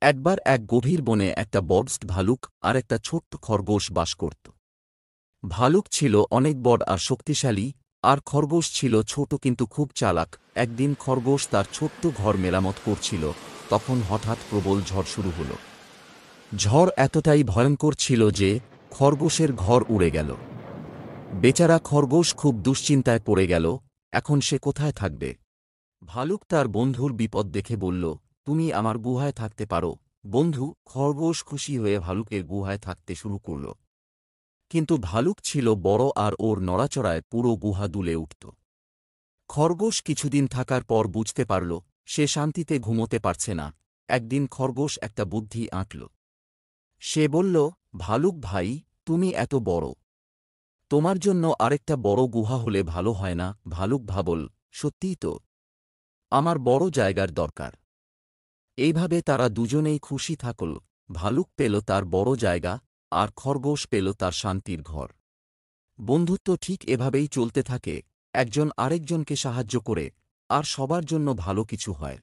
একবার এক গভীর বনে একটা বড় ভালুক আর একটা ছোট্ট খরগোশ বাস করত। ভালুক ছিল অনেক বড় আর শক্তিশালী, আর খরগোশ ছিল ছোট কিন্তু খুব চালাক। একদিন খরগোশ তার ছোট্ট ঘর মেরামত করছিল, তখন হঠাৎ প্রবল ঝড় শুরু হল। ঝড় এতটাই ভয়ঙ্কর ছিল যে খরগোশের ঘর উড়ে গেল। বেচারা খরগোশ খুব দুশ্চিন্তায় পড়ে গেল, এখন সে কোথায় থাকবে। ভালুক তার বন্ধুর বিপদ দেখে বলল, তুমি আমার গুহায় থাকতে পারো। বন্ধু খরগোশ খুশি হয়ে ভালুকের গুহায় থাকতে শুরু করল। কিন্তু ভালুক ছিল বড় আর ওর নড়াচড়ায় পুরো গুহা দুলে উঠত। খরগোশ কিছুদিন থাকার পর বুঝতে পারল সে শান্তিতে ঘুমোতে পারছে না। একদিন খরগোশ একটা বুদ্ধি আঁটল। সে বলল, ভালুক ভাই, তুমি এত বড়, তোমার জন্য আরেকটা বড় গুহা হলে ভালো হয় না? ভালুক ভাবল, সত্যিই তো, আমার বড় জায়গার দরকার। এইভাবে তারা দুজনেই খুশি থাকল। ভালুক পেল তার বড় জায়গা, আর খরগোশ পেল তার শান্তির ঘর। বন্ধুত্ব ঠিক এভাবেই চলতে থাকে, একজন আরেকজনকে সাহায্য করে, আর সবার জন্য ভালো কিছু হয়।